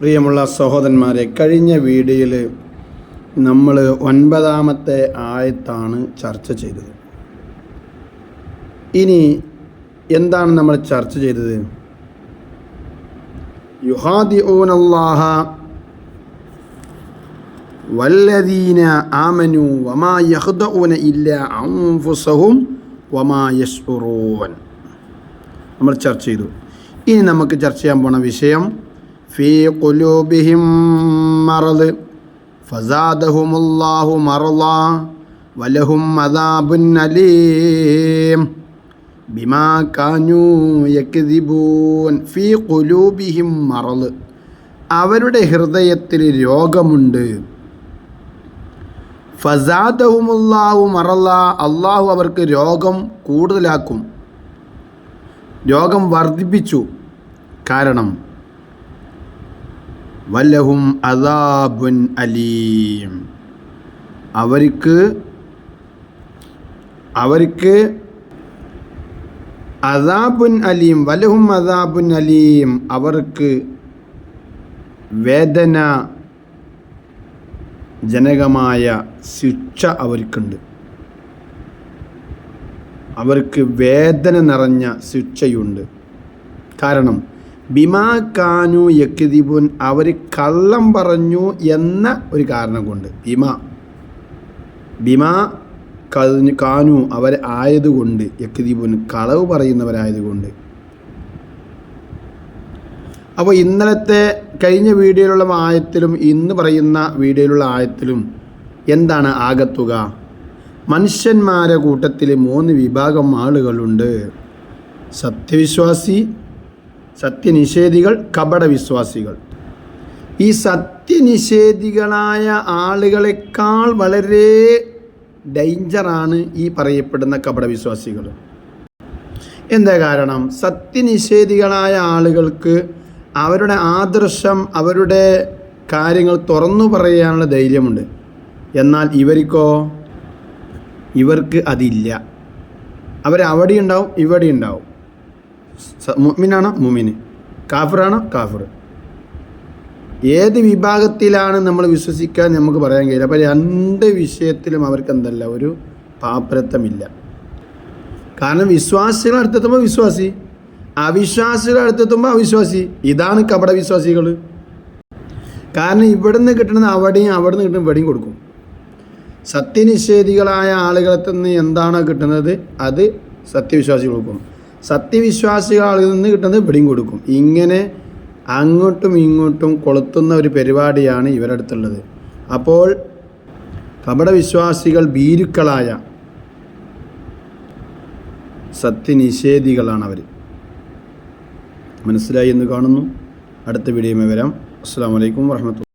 പ്രിയമുള്ള സഹോദരന്മാരെ, കഴിഞ്ഞ വീഡിയോയിൽ നമ്മൾ 9-ാമത്തെ ആയത്താണ് ചർച്ച ചെയ്തത്. ഇനി എന്താണ് നമ്മൾ ചർച്ച ചെയ്തത്? യുഹാദിഊനല്ലാഹ വല്ലദീന ആമനു വമാ യഖ്ദഊന ഇല്ലാ അൻഫുസഹും വമാ യശ്ഉറൂൻ നമ്മൾ ചർച്ച ചെയ്തു. ഇനി നമുക്ക് ചർച്ച ചെയ്യാൻ പോണ വിഷയം ഫീ ഖുലൂബിഹിം മറദ് ഫസാദഹുമുല്ലാഹു മറദാ വലഹും അദാബുൻ അലീം ബിമാ കാനൂ യക്ദിബൂൻ. ഫീ ഖുലൂബിഹിം മറദ്, അവരുടെ ഹൃദയത്തിൽ രോഗമുണ്ട്. ഫസാദഹുമുല്ലാഹു മറദാ, അള്ളാഹു അവർക്ക് രോഗം കൂടുതലാക്കും, രോഗം വർദ്ധിപ്പിച്ചു. കാരണം വലഹും അദാബുൻ അലീം, അവർക്ക് അദാബുൻ അലീം, വലഹും അദാബുൻ അലീം, അവർക്ക് വേദന ജനകമായ ശിക്ഷ അവർക്കുണ്ട്. അവർക്ക് വേദന നിറഞ്ഞ ശിക്ഷയുണ്ട്. കാരണം ബിമാ കാനു യക്ദിബുൻ, അവർ കള്ളം പറഞ്ഞു എന്ന ഒരു കാരണം കൊണ്ട്. ബിമാ കാനു, അവർ ആയതുകൊണ്ട്, യക്ദിബുൻ കളവ് പറയുന്നവരായതുകൊണ്ട്. അപ്പോൾ ഇന്നലത്തെ കഴിഞ്ഞ വീഡിയോയിലുള്ള ആയത്തിലും ഇന്ന് പറയുന്ന വീഡിയോയിലുള്ള ആയത്തിലും എന്താണ് ആകത്തുക? മനുഷ്യന്മാരെ കൂട്ടത്തിൽ 3 വിഭാഗം ആളുകളുണ്ട്: സത്യവിശ്വാസി, സത്യനിഷേധികൾ, കപടവിശ്വാസികൾ. ഈ സത്യനിഷേധികളായ ആളുകളെക്കാൾ വളരെ ഡേഞ്ചറാണ് ഈ പറയപ്പെടുന്ന കപടവിശ്വാസികൾ. എന്താ കാരണം? സത്യനിഷേധികളായ ആളുകൾക്ക് അവരുടെ ആദർശം, അവരുടെ കാര്യങ്ങൾ തുറന്നു പറയാനുള്ള ധൈര്യമുണ്ട്. എന്നാൽ ഇവർക്ക് അതില്ല. അവരവിടെ ഉണ്ടാവും, ഇവിടെ ഉണ്ടാവും. മുഅ്മിനാണോ മുഅ്മിൻ, കാഫിറാണോ കാഫിർ. ഏത് വിഭാഗത്തിലാണ് നമ്മൾ വിശ്വസിക്കാൻ നമുക്ക് പറയാൻ കഴിയില്ല. അപ്പോൾ 2 വിഷയത്തിലും അവർക്ക് എന്തല്ല, ഒരു പാപ്പരത്വമില്ല. കാരണം വിശ്വാസികളെ അടുത്തെത്തുമ്പോൾ വിശ്വാസി, അവിശ്വാസികളെ അടുത്തെത്തുമ്പോൾ അവിശ്വാസി. ഇതാണ് കപടവിശ്വാസികൾ. കാരണം ഇവിടുന്ന് കിട്ടുന്നത് അവിടെയും, അവിടുന്ന് കിട്ടുന്നത് ഇവിടെയും കൊടുക്കും. സത്യനിഷേധികളായ ആളുകളിൽ നിന്ന് എന്താണോ കിട്ടുന്നത് അത് സത്യവിശ്വാസികൾ കൊടുക്കും. സത്യവിശ്വാസികളിൽ നിന്ന് കിട്ടുന്നത് ഇവിടെയും കൊടുക്കും. ഇങ്ങനെ അങ്ങോട്ടും ഇങ്ങോട്ടും കൊളുത്തുന്ന ഒരു പരിപാടിയാണ് ഇവരുടെ അടുത്തുള്ളത്. അപ്പോൾ കപടവിശ്വാസികൾ ഭീരുക്കളായ സത്യനിഷേധികളാണ് അവർ. മനസ്സിലായി എന്ന് കാണുന്നു. അടുത്ത വീഡിയോയിൽ വരാം. അസ്സലാമു അലൈക്കും വറഹ്മത്തുള്ളാഹി.